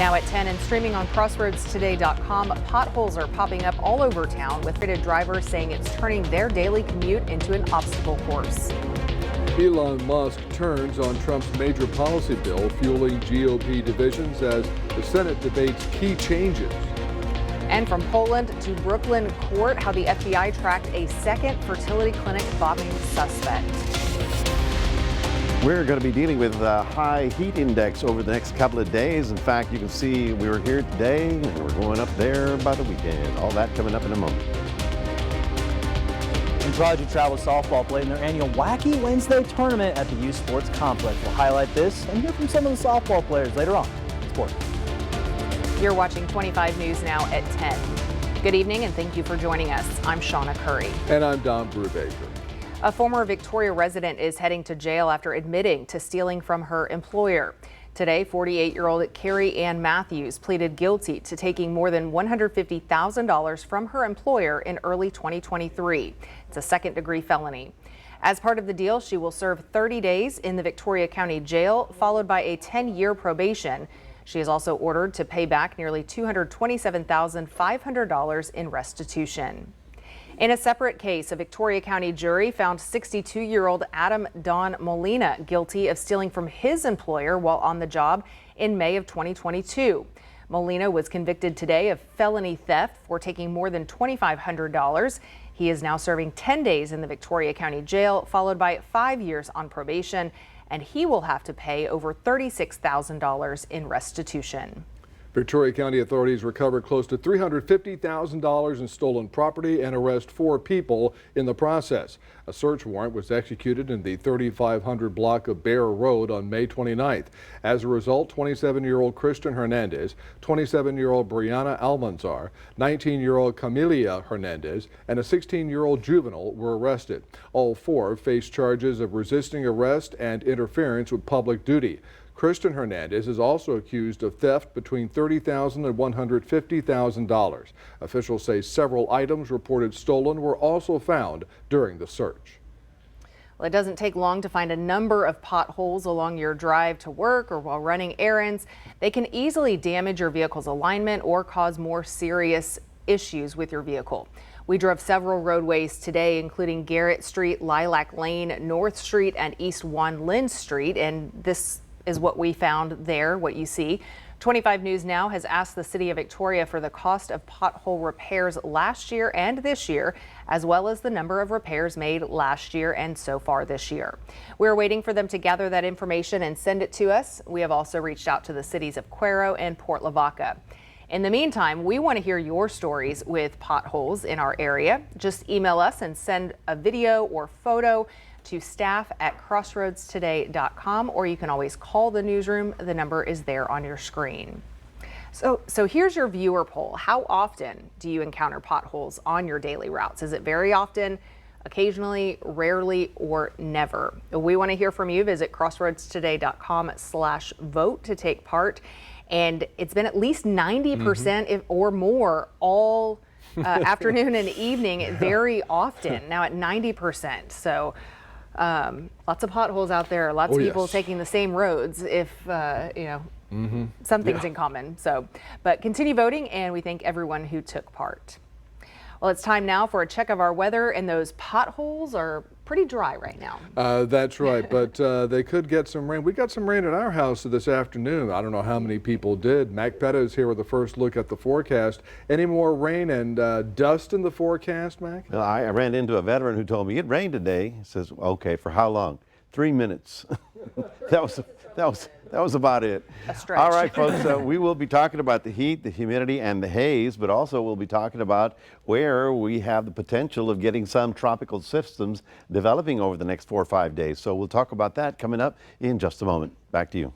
Now at 10 and streaming on crossroadstoday.com, potholes are popping up all over town with frustrated drivers saying it's turning their daily commute into an obstacle course. Elon Musk turns on Trump's major policy bill, fueling GOP divisions as the Senate debates key changes. And from Poland to Brooklyn court, how the FBI tracked a second fertility clinic bombing suspect. We're going to be dealing with a high heat index over the next couple of days. In fact, you can see we were here today and we're going up there by the weekend. All that coming up in a moment. And Prodigy Travel softball played in their annual Wacky Wednesday tournament at the Youth Sports Complex. We'll highlight this and hear from some of the softball players later on in sport. You're watching 25 News now at 10. Good evening and thank you for joining us. I'm Shawna Currie. And I'm Brubaker. A former Victoria resident is heading to jail after admitting to stealing from her employer. Today, 48-year-old Currie Ann Matthews pleaded guilty to taking more than $150,000 from her employer in early 2023. It's a second-degree felony. As part of the deal, she will serve 30 days in the Victoria County Jail, followed by a 10-year probation. She is also ordered to pay back nearly $227,500 in restitution. In a separate case, a Victoria County jury found 62-year-old Adam Don Molina guilty of stealing from his employer while on the job in May of 2022. Molina was convicted today of felony theft for taking more than $2,500. He is now serving 10 days in the Victoria County Jail, followed by 5 years on probation, and he will have to pay over $36,000 in restitution. Victoria County authorities recovered close to $350,000 in stolen property and arrest 4 people in the process. A search warrant was executed in the 3500 block of Bear Road on May 29th. As a result, 27-year-old Christian Hernandez, 27-year-old Brianna Almanzar, 19-year-old Camelia Hernandez, and a 16-year-old juvenile were arrested. All 4 face charges of resisting arrest and interference with public duty. Christian Hernandez is also accused of theft between $30,000 and $150,000. Officials say several items reported stolen were also found during the search. Well, it doesn't take long to find a number of potholes along your drive to work or while running errands. They can easily damage your vehicle's alignment or cause more serious issues with your vehicle. We drove several roadways today, including Garrett Street, Lilac Lane, North Street, and East Wan Lin Street, and this is what we found there, what you see. 25 News Now has asked the City of Victoria for the cost of pothole repairs last year and this year, as well as the number of repairs made last year and so far this year. We're waiting for them to gather that information and send it to us. We have also reached out to the cities of Cuero and Port Lavaca. In the meantime, we want to hear your stories with potholes in our area. Just email us and send a video or photo to staff@crossroadstoday.com, or you can always call the newsroom. The number is there on your screen. So here's your viewer poll. How often do you encounter potholes on your daily routes? Is it very often, occasionally, rarely, or never? We want to hear from you. Visit crossroadstoday.com/vote to take part. And it's been at least 90% or more all afternoon and evening, very often, now at 90%. So lots of potholes out there, lots of people taking the same roads if, something's in common. So, but continue voting, and we thank everyone who took part. Well, it's time now for a check of our weather, and those potholes are pretty dry right now. That's right, but they could get some rain. We got some rain at our house this afternoon. I don't know how many people did. Mac Petta is here with the first look at the forecast. Any more rain and dust in the forecast, Mac? Well, I ran into a veteran who told me it rained today. He says, okay, for how long? 3 minutes. That was about it. A stretch. All right, folks, we will be talking about the heat, the humidity, and the haze, but also we'll be talking about where we have the potential of getting some tropical systems developing over the next 4 or 5 days. So we'll talk about that coming up in just a moment. Back to you.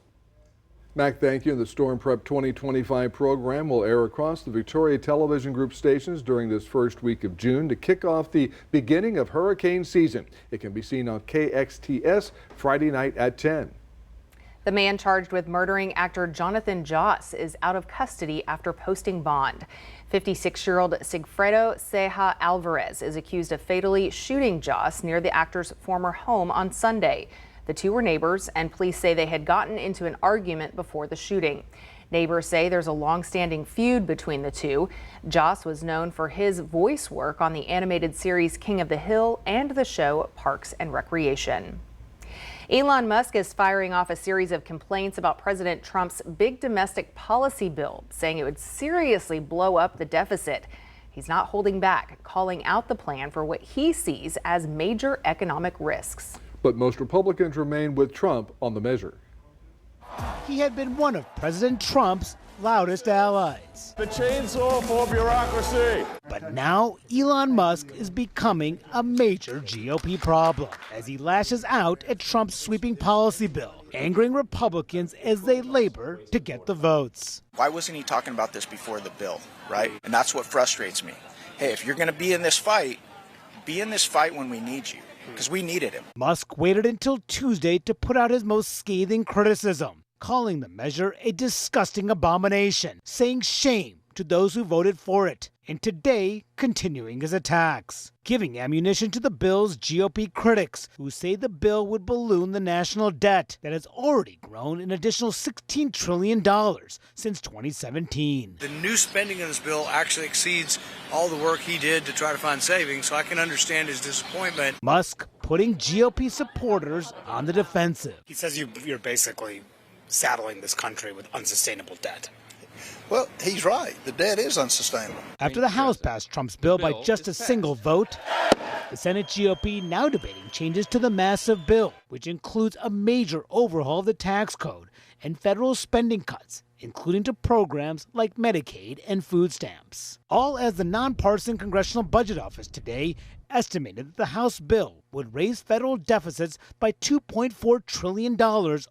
Mac, thank you. The Storm Prep 2025 program will air across the Victoria Television Group stations during this first week of June to kick off the beginning of hurricane season. It can be seen on KXTS Friday night at 10. The man charged with murdering actor Jonathan Joss is out of custody after posting bond. 56-year-old Sigfredo Ceja Alvarez is accused of fatally shooting Joss near the actor's former home on Sunday. The two were neighbors, and police say they had gotten into an argument before the shooting. Neighbors say there's a long-standing feud between the two. Joss was known for his voice work on the animated series King of the Hill and the show Parks and Recreation. Elon Musk is firing off a series of complaints about President Trump's big domestic policy bill, saying it would seriously blow up the deficit. He's not holding back, calling out the plan for what he sees as major economic risks. But most Republicans remain with Trump on the measure. He had been one of President Trump's loudest allies. The chainsaw for bureaucracy. But now Elon Musk is becoming a major GOP problem as he lashes out at Trump's sweeping policy bill, angering Republicans as they labor to get the votes. Why wasn't he talking about this before the bill, right? And that's what frustrates me. Hey, if you're going to be in this fight when we need you, because we needed him. Musk waited until Tuesday to put out his most scathing criticism, calling the measure a disgusting abomination, saying shame to those who voted for it, and today continuing his attacks, giving ammunition to the bill's GOP critics who say the bill would balloon the national debt that has already grown an additional $16 trillion since 2017. The new spending of this bill actually exceeds all the work he did to try to find savings, so I can understand his disappointment. Musk putting GOP supporters on the defensive. He says you're basically saddling this country with unsustainable debt. Well, he's right. The debt is unsustainable. After the House passed Trump's bill by just a single vote, the Senate GOP now debating changes to the massive bill, which includes a major overhaul of the tax code and federal spending cuts, including to programs like Medicaid and food stamps. All as the nonpartisan Congressional Budget Office today estimated that the House bill would raise federal deficits by $2.4 trillion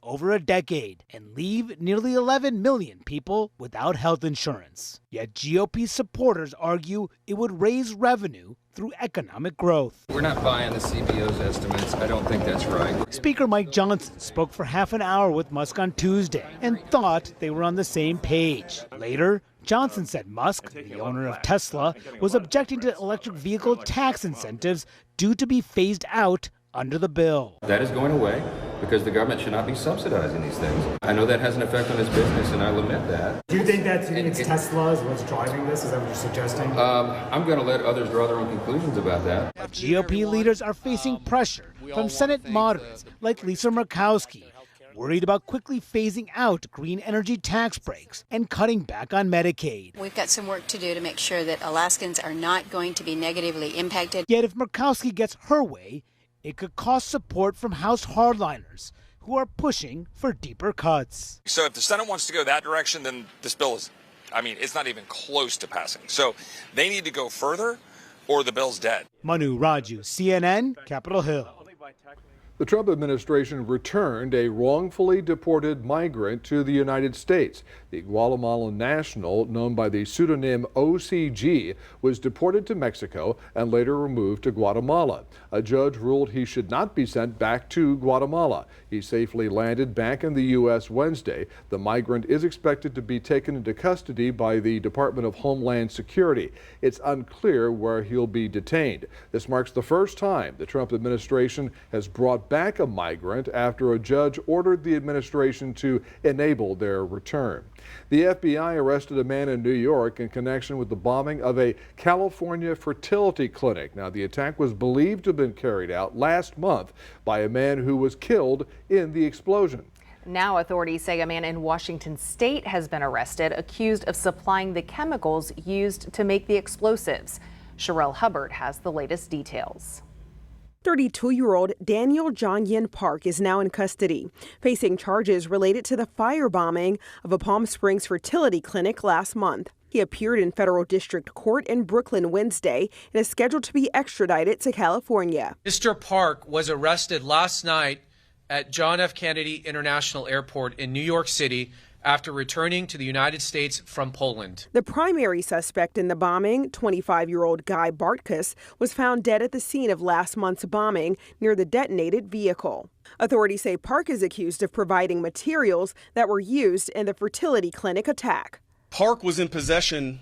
over a decade and leave nearly 11 million people without health insurance. Yet GOP supporters argue it would raise revenue through economic growth. We're not buying the CBO's estimates. I don't think that's right. Speaker Mike Johnson spoke for half an hour with Musk on Tuesday and thought they were on the same page. Later, Johnson said Musk, the owner of Tesla, was objecting to electric vehicle tax incentives due to be phased out under the bill. That is going away because the government should not be subsidizing these things. I know that has an effect on his business, and I lament that. Do you think it's Tesla is what's driving this? Is that what you're suggesting? I'm going to let others draw their own conclusions about that. GOP leaders are facing pressure from Senate moderates like Lisa Murkowski, worried about quickly phasing out green energy tax breaks and cutting back on Medicaid. We've got some work to do to make sure that Alaskans are not going to be negatively impacted. Yet if Murkowski gets her way, it could cost support from House hardliners who are pushing for deeper cuts. So if the Senate wants to go that direction, then this bill is, it's not even close to passing. So they need to go further or the bill's dead. Manu Raju, CNN, Capitol Hill. The Trump administration returned a wrongfully deported migrant to the United States. The Guatemalan national, known by the pseudonym OCG, was deported to Mexico and later removed to Guatemala. A judge ruled he should not be sent back to Guatemala. He safely landed back in the U.S. Wednesday. The migrant is expected to be taken into custody by the Department of Homeland Security. It's unclear where he'll be detained. This marks the first time the Trump administration has brought back a migrant after a judge ordered the administration to enable their return. The FBI arrested a man in New York in connection with the bombing of a California fertility clinic. Now, the attack was believed to have been carried out last month by a man who was killed in the explosion. Now authorities say a man in Washington state has been arrested, accused of supplying the chemicals used to make the explosives. Sherelle Hubbard has the latest details. 32-year-old Daniel Jong-Yin Park is now in custody, facing charges related to the firebombing of a Palm Springs fertility clinic last month. He appeared in federal district court in Brooklyn Wednesday and is scheduled to be extradited to California. Mr. Park was arrested last night at John F. Kennedy International Airport in New York City after returning to the United States from Poland. The primary suspect in the bombing, 25-year-old Guy Bartkus, was found dead at the scene of last month's bombing near the detonated vehicle. Authorities say Park is accused of providing materials that were used in the fertility clinic attack. Park was in possession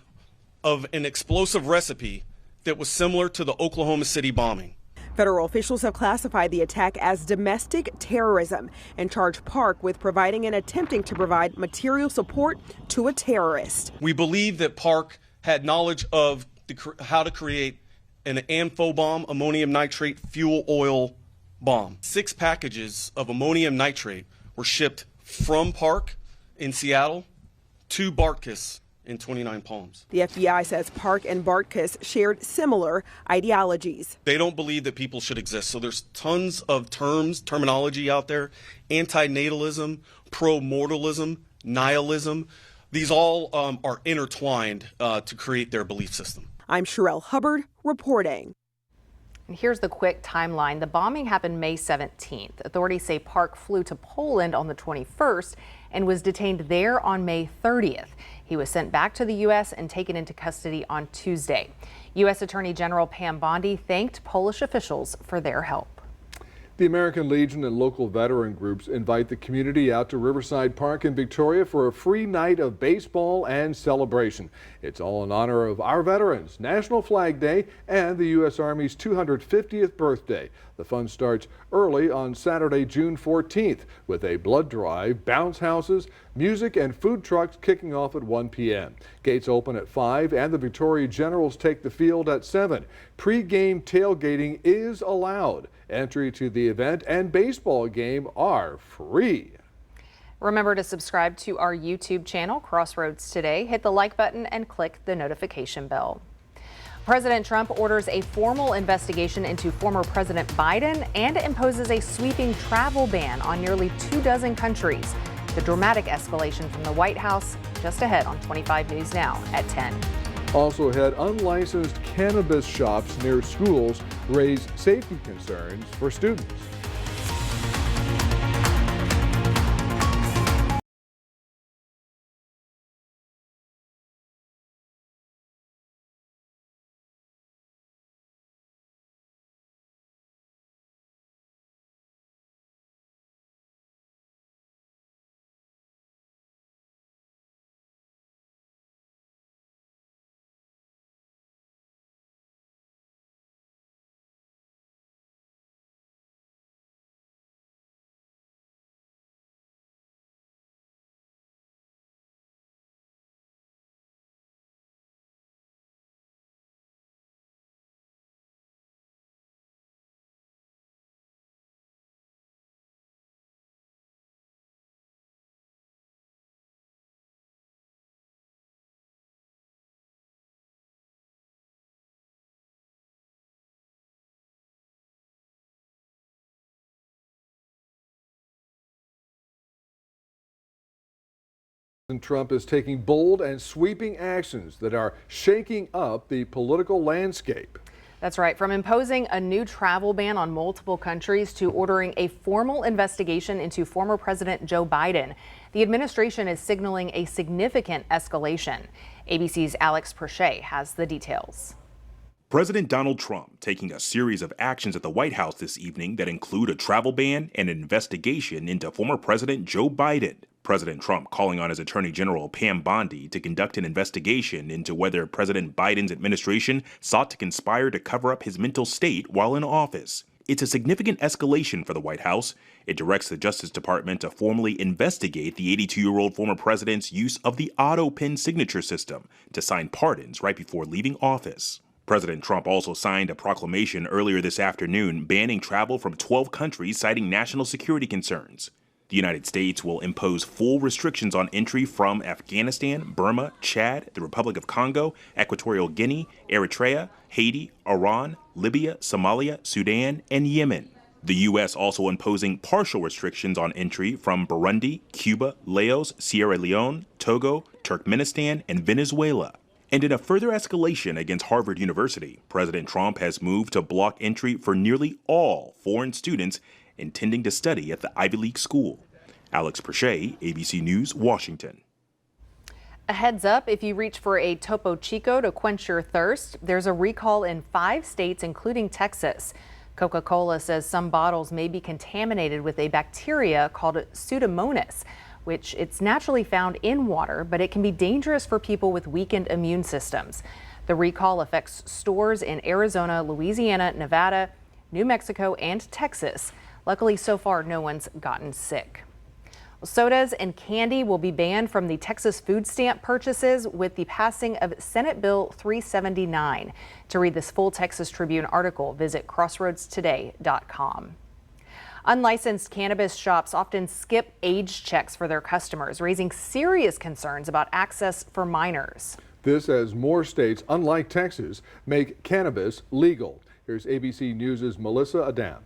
of an explosive recipe that was similar to the Oklahoma City bombing. Federal officials have classified the attack as domestic terrorism and charged Park with providing and attempting to provide material support to a terrorist. We believe that Park had knowledge of how to create an ANFO bomb, ammonium nitrate fuel oil bomb. 6 packages of ammonium nitrate were shipped from Park in Seattle to Bartkus in 29 Palms. The FBI says Park and Bartkus shared similar ideologies. They don't believe that people should exist. So there's tons of terminology out there: antinatalism, pro-mortalism, nihilism. These all are intertwined to create their belief system. I'm Sherelle Hubbard reporting. And here's the quick timeline. The bombing happened May 17th. Authorities say Park flew to Poland on the 21st and was detained there on May 30th. He was sent back to the U.S. and taken into custody on Tuesday. U.S. Attorney General Pam Bondi thanked Polish officials for their help. The American Legion and local veteran groups invite the community out to Riverside Park in Victoria for a free night of baseball and celebration. It's all in honor of our veterans, National Flag Day, and the U.S. Army's 250th birthday. The fun starts early on Saturday, June 14th, with a blood drive, bounce houses, music, and food trucks kicking off at 1 p.m. Gates open at 5, and the Victoria Generals take the field at 7. Pre-game tailgating is allowed. Entry to the event and baseball game are free. Remember to subscribe to our YouTube channel, Crossroads Today. Hit the like button and click the notification bell. President Trump orders a formal investigation into former President Biden and imposes a sweeping travel ban on nearly 24 countries. The dramatic escalation from the White House just ahead on 25 News Now at 10. Also ahead, unlicensed cannabis shops near schools raise safety concerns for students. Trump is taking bold and sweeping actions that are shaking up the political landscape. That's right. From imposing a new travel ban on multiple countries to ordering a formal investigation into former President Joe Biden, the administration is signaling a significant escalation. ABC's Alex Perche has the details. President Donald Trump taking a series of actions at the White House this evening that include a travel ban and an investigation into former President Joe Biden. President Trump calling on his Attorney General Pam Bondi to conduct an investigation into whether President Biden's administration sought to conspire to cover up his mental state while in office. It's a significant escalation for the White House. It directs the Justice Department to formally investigate the 82-year-old former president's use of the auto pen signature system to sign pardons right before leaving office. President Trump also signed a proclamation earlier this afternoon banning travel from 12 countries, citing national security concerns. The United States will impose full restrictions on entry from Afghanistan, Burma, Chad, the Republic of Congo, Equatorial Guinea, Eritrea, Haiti, Iran, Libya, Somalia, Sudan, and Yemen. The U.S. also imposing partial restrictions on entry from Burundi, Cuba, Laos, Sierra Leone, Togo, Turkmenistan, and Venezuela. And in a further escalation against Harvard University, President Trump has moved to block entry for nearly all foreign students intending to study at the Ivy League school. Alex Perche, ABC News, Washington. A heads up, if you reach for a Topo Chico to quench your thirst, there's a recall in 5 states, including Texas. Coca-Cola says some bottles may be contaminated with a bacteria called Pseudomonas, which it's naturally found in water, but it can be dangerous for people with weakened immune systems. The recall affects stores in Arizona, Louisiana, Nevada, New Mexico, and Texas. Luckily, so far, no one's gotten sick. Sodas and candy will be banned from the Texas food stamp purchases with the passing of Senate Bill 379. To read this full Texas Tribune article, visit crossroadstoday.com. Unlicensed cannabis shops often skip age checks for their customers, raising serious concerns about access for minors. This as more states, unlike Texas, make cannabis legal. Here's ABC News' Melissa Adam.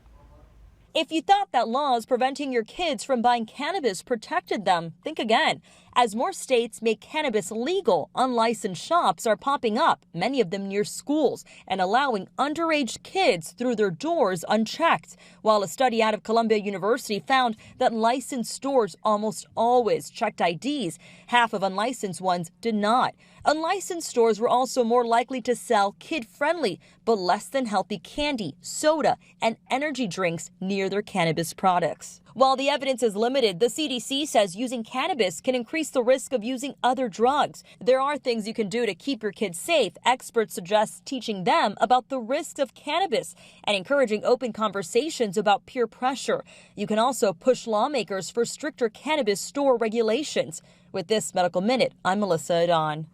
If you thought that laws preventing your kids from buying cannabis protected them, think again. As more states make cannabis legal, unlicensed shops are popping up, many of them near schools, and allowing underage kids through their doors unchecked. While a study out of Columbia University found that licensed stores almost always checked IDs, half of unlicensed ones did not. Unlicensed stores were also more likely to sell kid-friendly but less than healthy candy, soda, and energy drinks near their cannabis products. While the evidence is limited, the CDC says using cannabis can increase the risk of using other drugs. There are things you can do to keep your kids safe. Experts suggest teaching them about the risks of cannabis and encouraging open conversations about peer pressure. You can also push lawmakers for stricter cannabis store regulations. With this Medical Minute, I'm Melissa Adon.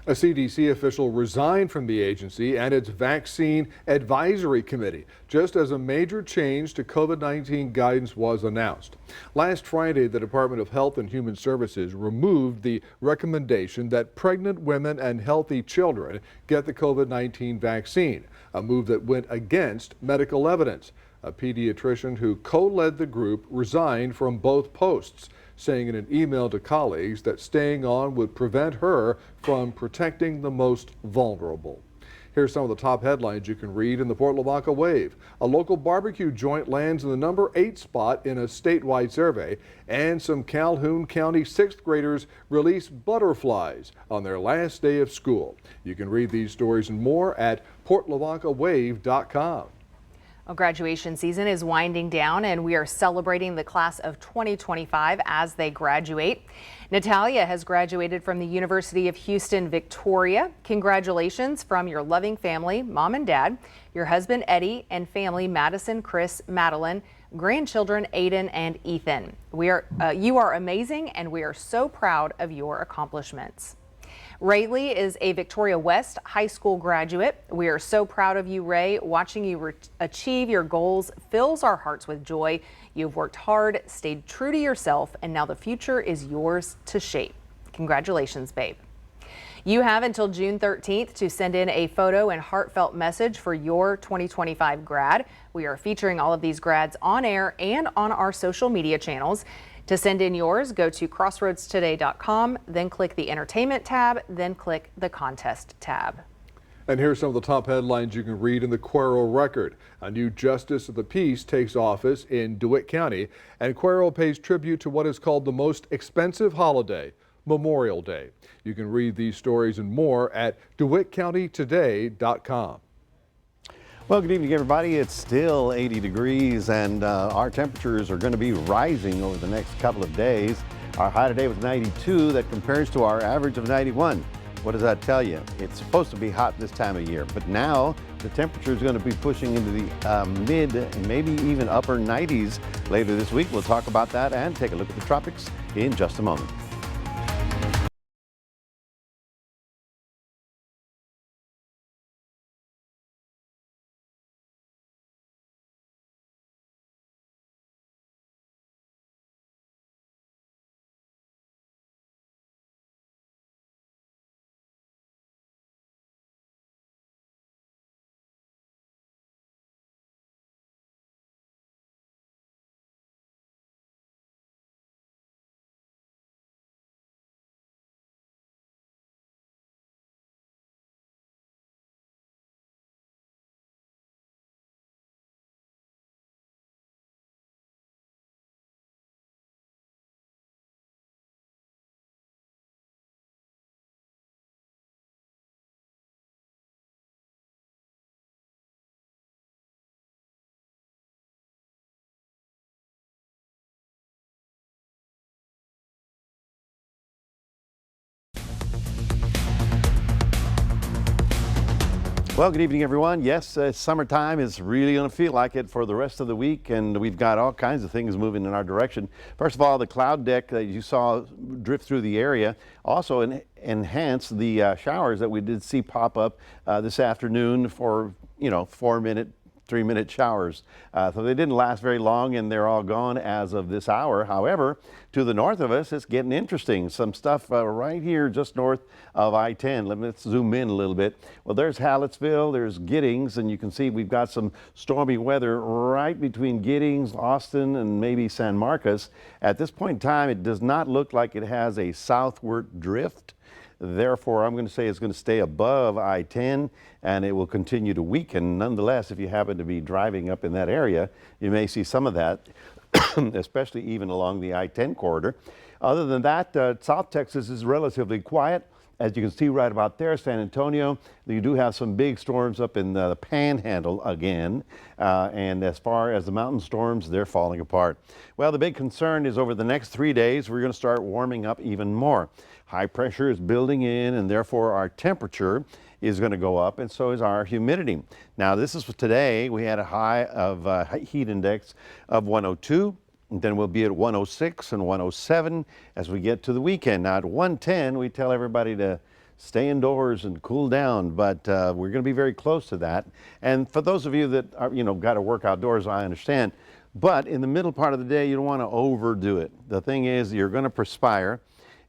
A CDC official resigned from the agency and its vaccine advisory committee, just as a major change to COVID-19 guidance was announced. Last Friday, the Department of Health and Human Services removed the recommendation that pregnant women and healthy children get the COVID-19 vaccine, a move that went against medical evidence. A pediatrician who co-led the group resigned from both posts, saying in an email to colleagues that staying on would prevent her from protecting the most vulnerable. Here's some of the top headlines you can read in the Port Lavaca Wave. A local barbecue joint lands in the number 8 spot in a statewide survey, and some Calhoun County 6th graders release butterflies on their last day of school. You can read these stories and more at portlavacawave.com. Well, graduation season is winding down and we are celebrating the class of 2025 as they graduate. Natalia has graduated from the University of Houston, Victoria. Congratulations from your loving family, mom and dad, your husband Eddie, and family Madison, Chris, Madeline, grandchildren Aiden and Ethan. You are amazing and we are so proud of your accomplishments. Rayleigh is a Victoria West High School graduate. We are so proud of you, Ray. Watching you achieve your goals fills our hearts with joy. You've worked hard, stayed true to yourself, and now the future is yours to shape. Congratulations, babe. You have until June 13th to send in a photo and heartfelt message for your 2025 grad. We are featuring all of these grads on air and on our social media channels. To send in yours, go to crossroadstoday.com, then click the Entertainment tab, then click the Contest tab. And here's some of the top headlines you can read in the Cuero Record. A new justice of the peace takes office in DeWitt County, and Cuero pays tribute to what is called the most expensive holiday, Memorial Day. You can read these stories and more at dewittcountytoday.com. Well, good evening, everybody. It's still 80 degrees, and our temperatures are going to be rising over the next couple of days. Our high today was 92. That compares to our average of 91. What does that tell you? It's supposed to be hot this time of year, but now the temperature is going to be pushing into the mid and maybe even upper 90s later this week. We'll talk about that and take a look at the tropics in just a moment. Well, good evening, everyone. Yes, summertime is really going to feel like it for the rest of the week, and we've got all kinds of things moving in our direction. First of all, the cloud deck that you saw drift through the area also enhanced the showers that we did see pop up this afternoon for, 4-minute, 3-minute showers. So they didn't last very long, and they're all gone as of this hour. However, to the north of us, it's getting interesting. Some stuff right here just north of I-10. Let's zoom in a little bit. Well, there's Hallettsville, there's Giddings, and you can see we've got some stormy weather right between Giddings, Austin, and maybe San Marcos. At this point in time, it does not look like it has a southward drift. Therefore, I'm going to say it's going to stay above I-10 and it will continue to weaken. Nonetheless, if you happen to be driving up in that area, you may see some of that, especially even along the I-10 corridor. Other than that, South Texas is relatively quiet. As you can see right about there, San Antonio, you do have some big storms up in the Panhandle again. And as far as the mountain storms, they're falling apart. Well, the big concern is over the next 3 days, we're going to start warming up even more. High pressure is building in, and therefore our temperature is going to go up, and so is our humidity. Now, this is for today. We had a high of heat index of 102. Then we'll be at 106 and 107 as we get to the weekend. Now at 110, we tell everybody to stay indoors and cool down, but we're going to be very close to that. And for those of you that are, got to work outdoors, I understand. But in the middle part of the day, you don't want to overdo it. The thing is, you're going to perspire,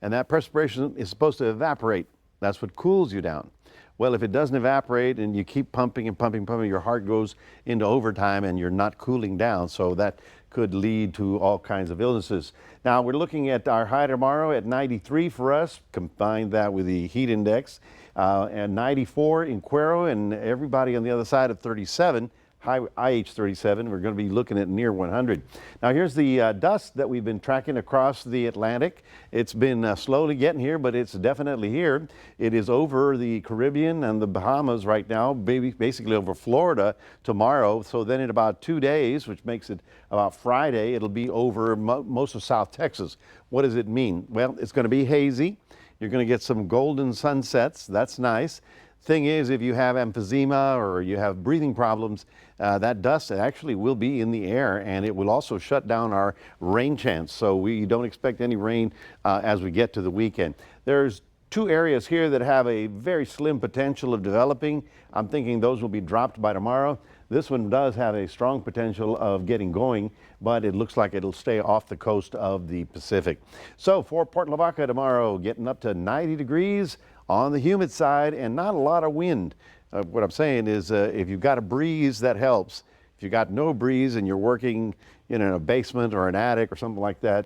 and that perspiration is supposed to evaporate. That's what cools you down. Well, if it doesn't evaporate and you keep pumping and pumping, your heart goes into overtime and you're not cooling down. So that could lead to all kinds of illnesses. Now, we're looking at our high tomorrow at 93 for us. Combine that with the heat index, and 94 in Cuero, and everybody on the other side of 37. High IH37, we're going to be looking at near 100. Now here's the dust that we've been tracking across the Atlantic. It's been slowly getting here, but it's definitely here. It is over the Caribbean and the Bahamas right now, basically over Florida tomorrow. So then in about 2 days, which makes it about Friday, it'll be over most of South Texas. What does it mean? Well, it's going to be hazy. You're going to get some golden sunsets. That's nice. Thing is, if you have emphysema or you have breathing problems, that dust actually will be in the air, and it will also shut down our rain chance. So we don't expect any rain as we get to the weekend. There's 2 areas here that have a very slim potential of developing. I'm thinking those will be dropped by tomorrow. This one does have a strong potential of getting going, but it looks like it'll stay off the coast of the Pacific. So for Port Lavaca tomorrow, getting up to 90 degrees on the humid side and not a lot of wind. What I'm saying is if you've got a breeze, that helps. If you got no breeze and you're working in a basement or an attic or something like that,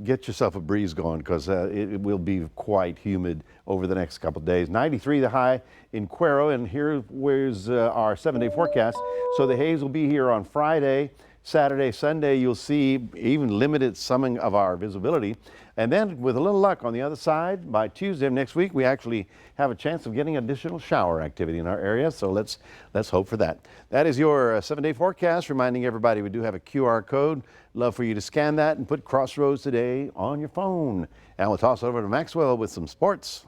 get yourself a breeze going, because it will be quite humid over the next couple of days. 93 the high in Cuero, and here's our 7-day forecast. So the haze will be here on Friday, Saturday, Sunday. You'll see even limited summing of our visibility. And then with a little luck on the other side, by Tuesday of next week, we actually have a chance of getting additional shower activity in our area. So let's hope for that. That is your 7-day forecast, reminding everybody we do have a QR code. Love for you to scan that and put Crossroads Today on your phone. And we'll toss over to Maxwell with some sports.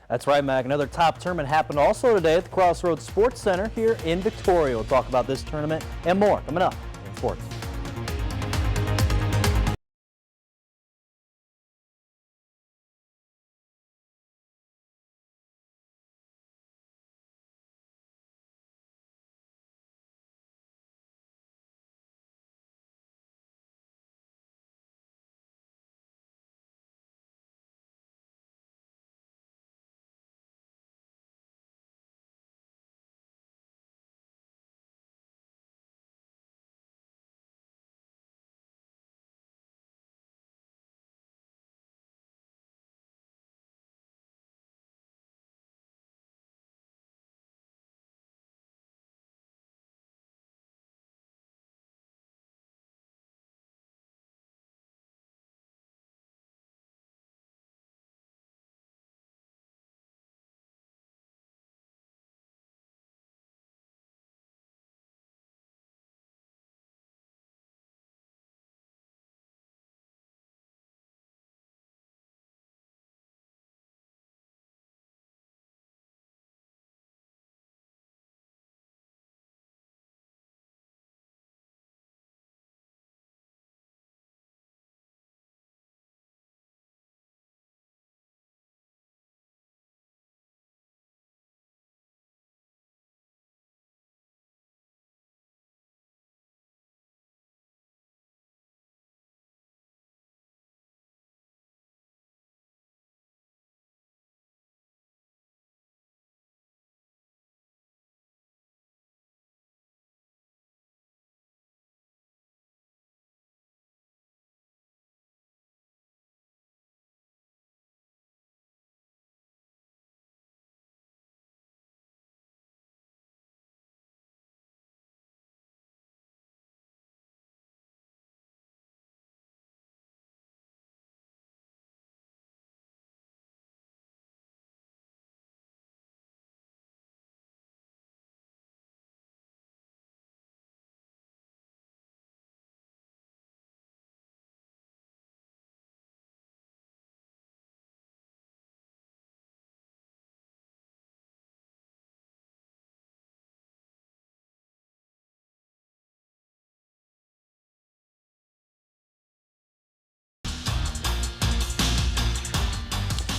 That's right, Mac. Another top tournament happened also today at the Crossroads Sports Center here in Victoria. We'll talk about this tournament and more coming up in sports.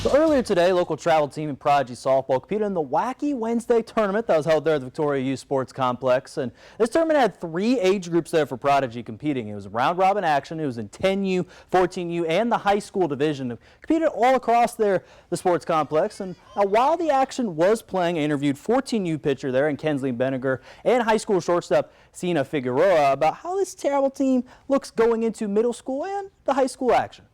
So earlier today, local travel team in Prodigy softball competed in the Wacky Wednesday tournament that was held there at the Victoria Youth Sports Complex. And this tournament had 3 age groups there for Prodigy competing. It was round robin action. It was in 10U, 14U, and the high school division. It competed all across there, the sports complex. And now, while the action was playing, I interviewed 14U pitcher there, and Kensley Benniger, and high school shortstop Sina Figueroa about how this travel team looks going into middle school and the high school action.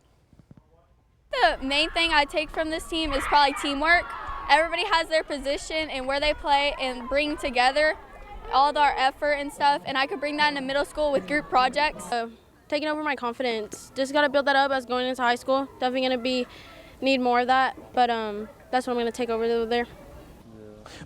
The main thing I take from this team is probably teamwork. Everybody has their position and where they play and bring together all of our effort and stuff, and I could bring that into middle school with group projects. Taking over my confidence. Just got to build that up as going into high school. Definitely going to need more of that, but that's what I'm going to take over there.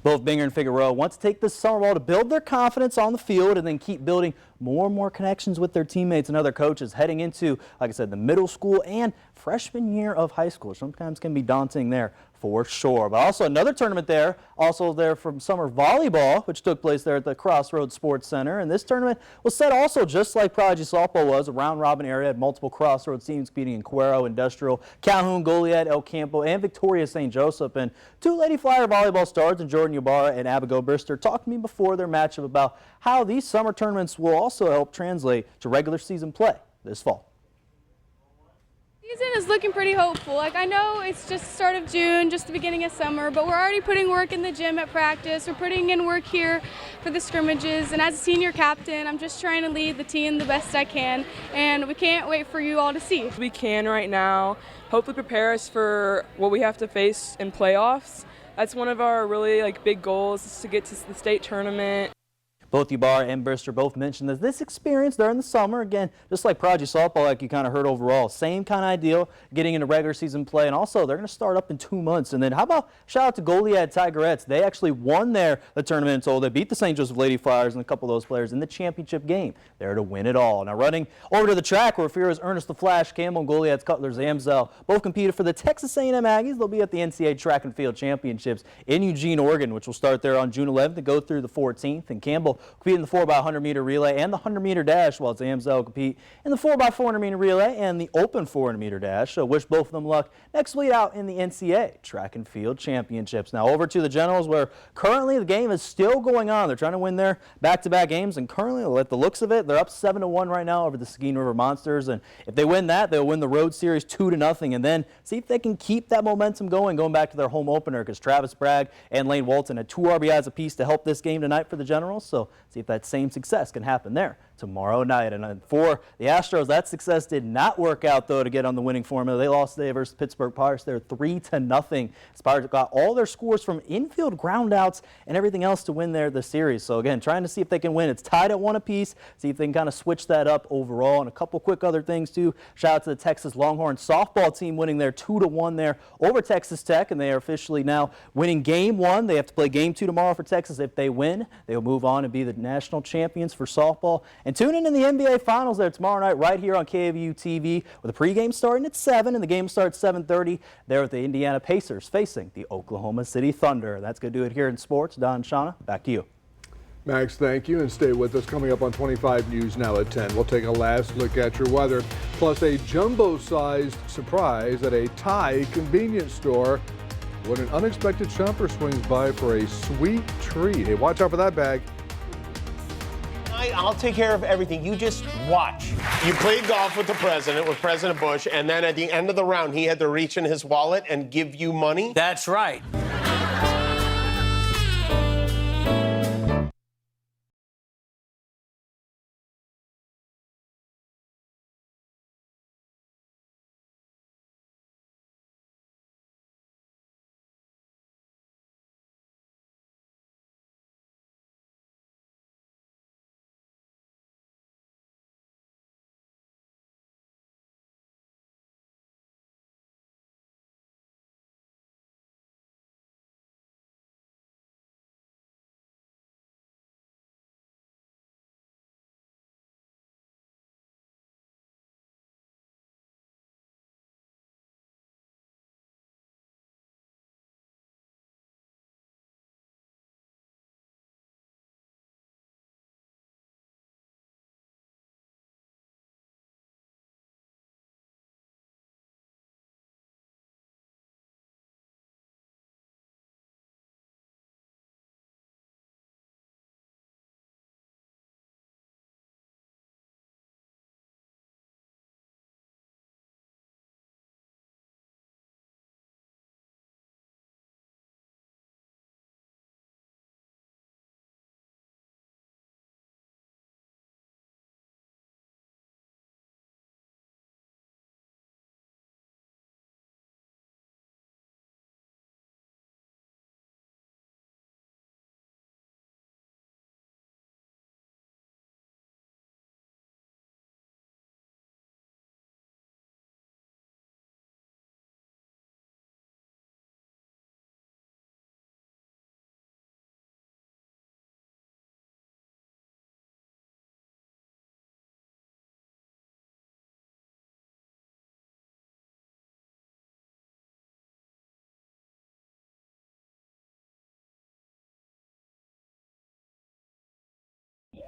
Both Binger and Figueroa want to take this summer ball to build their confidence on the field and then keep building more and more connections with their teammates and other coaches heading into, like I said, the middle school and freshman year of high school. Sometimes can be daunting there for sure. But also another tournament there, also there from summer volleyball, which took place there at the Crossroads Sports Center. And this tournament was set also just like Prodigy softball was, a round robin area, had multiple Crossroads teams competing in Cuero, Industrial, Calhoun, Goliad, El Campo, and Victoria St. Joseph. And 2 Lady Flyer volleyball stars, and Jordan Ybarra and Abigail Brister, talked to me before their matchup about how these summer tournaments will also help translate to regular season play this fall. Season is looking pretty hopeful. Like, I know it's just the start of June, just the beginning of summer, but we're already putting work in the gym at practice. We're putting in work here for the scrimmages, and as a senior captain, I'm just trying to lead the team the best I can, and we can't wait for you all to see. We can right now hopefully prepare us for what we have to face in playoffs. That's one of our really big goals, is to get to the state tournament. Both Ybarra and Brister both mentioned that this experience during the summer, again, just like Prodigy softball, like you kind of heard overall, same kind of ideal, getting into regular season play. And also, they're going to start up in 2 months. And then how about shout out to Goliad Tigerettes? They actually won the tournament in total. They beat the St. Joseph Lady Flyers and a couple of those players in the championship game. They're to win it all. Now running over to the track where Fira's Ernest the Flash Campbell and Goliad's Cutler Zamzel both competed for the Texas A&M Aggies. They'll be at the NCAA Track and Field Championships in Eugene, Oregon, which will start there on June 11th and go through the 14th. And Campbell compete in the 4x100 meter relay and the 100 meter dash, while Zamzel will compete in the 4x400 meter relay and the open 400 meter dash. So wish both of them luck next week out in the NCAA Track and Field Championships. Now over to the Generals, where currently the game is still going on. They're trying to win their back-to-back games, and currently, at the looks of it, they're up 7-1 right now over the Seguin River Monsters. And if they win that, they'll win the road series 2-0, and then see if they can keep that momentum going back to their home opener, because Travis Bragg and Lane Walton had 2 RBIs apiece to help this game tonight for the Generals. So see if that same success can happen there tomorrow night. And for the Astros, that success did not work out, though, to get on the winning formula. They lost today versus Pittsburgh Pirates. They're 3-0. Pirates got all their scores from infield groundouts and everything else to win the series. So again, trying to see if they can win. It's tied at 1 apiece. See if they can kind of switch that up overall. And a couple quick other things too. Shout out to the Texas Longhorn softball team winning their 2-1 there over Texas Tech, and they are officially now winning game 1. They have to play game 2 tomorrow for Texas. If they win, they will move on and be the national champions for softball. And tune in the NBA Finals there tomorrow night right here on KVU TV, with the pregame starting at 7 and the game starts 7:30 there with the Indiana Pacers facing the Oklahoma City Thunder. That's going to do it here in sports. Don and Shawna, back to you. Max, thank you, and stay with us. Coming up on 25 News now at 10, we'll take a last look at your weather, plus a jumbo-sized surprise at a Thai convenience store when an unexpected shopper swings by for a sweet treat. Hey, watch out for that bag. I'll take care of everything. You just watch. You played golf with the president, with President Bush, and then at the end of the round, he had to reach in his wallet and give you money? That's right.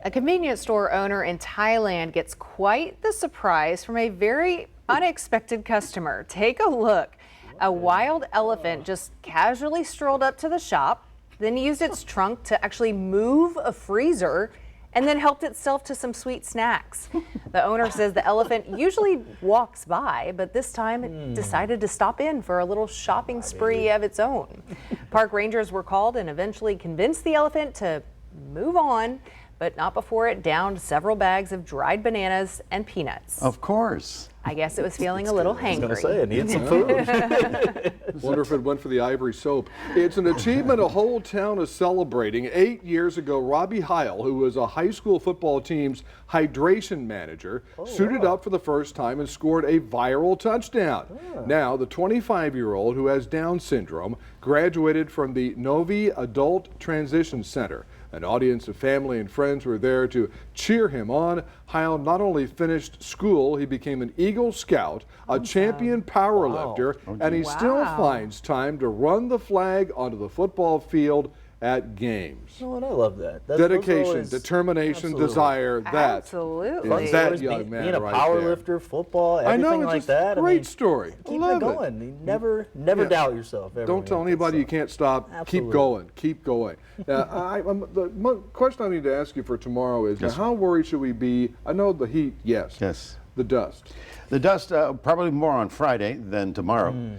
A convenience store owner in Thailand gets quite the surprise from a very unexpected customer. Take a look. A wild elephant just casually strolled up to the shop, then used its trunk to actually move a freezer, and then helped itself to some sweet snacks. The owner says the elephant usually walks by, but this time it decided to stop in for a little shopping spree of its own. Park rangers were called and eventually convinced the elephant to move on, but not before it downed several bags of dried bananas and peanuts. Of course. I guess it was feeling a little hangry. I was going to say, it needs some food. Wonder if it went for the ivory soap. It's an achievement a whole town is celebrating. 8 years ago, Robbie Heil, who was a high school football team's hydration manager, suited up for the first time and scored a viral touchdown. Now, the 25-year-old who has Down syndrome graduated from the Novi Adult Transition Center. An audience of family and friends were there to cheer him on. Heil not only finished school, he became an Eagle Scout, a champion powerlifter, and he still finds time to run the flag onto the football field at games. You know what? I love that. Dedication, determination, desire, that is that young man being a right power there. lifter, football, everything I know, it's like just that. Great story. Keep Love it going. You never doubt yourself. Ever Don't tell anybody you can't stop. Keep going. Keep going. The question I need to ask you for tomorrow is, how worried should we be? I know the heat, yes. Yes. The dust. The dust, probably more on Friday than tomorrow.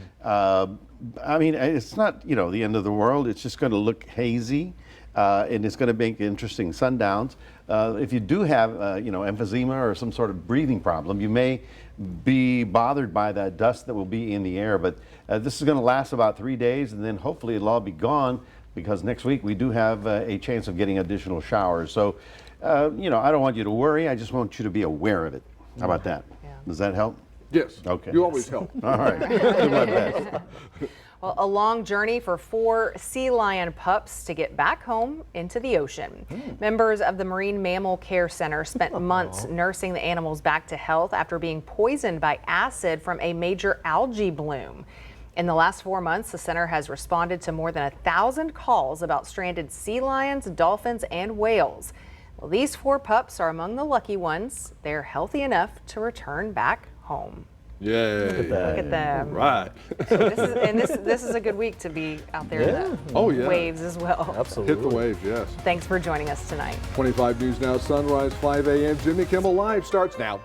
I mean, it's not, the end of the world. It's just going to look hazy, and it's going to make interesting sundowns. If you do have, emphysema or some sort of breathing problem, you may be bothered by that dust that will be in the air. But this is going to last about 3 days, and then hopefully it'll all be gone, because next week we do have a chance of getting additional showers. So, I don't want you to worry. I just want you to be aware of it. How about that? Does that help? Yes. Okay. You always help. All right. Do my best. Well, a long journey for 4 sea lion pups to get back home into the ocean. Members of the Marine Mammal Care Center spent months nursing the animals back to health after being poisoned by acid from a major algae bloom. In the last 4 months, the center has responded to more than 1,000 calls about stranded sea lions, dolphins, and whales. Well, these 4 pups are among the lucky ones. They're healthy enough to return back home. Yay. Look at them. Right. So this is a good week to be out there in the waves as well. Absolutely. Hit the waves, yes. Thanks for joining us tonight. 25 News Now, sunrise 5 a.m. Jimmy Kimmel Live starts now.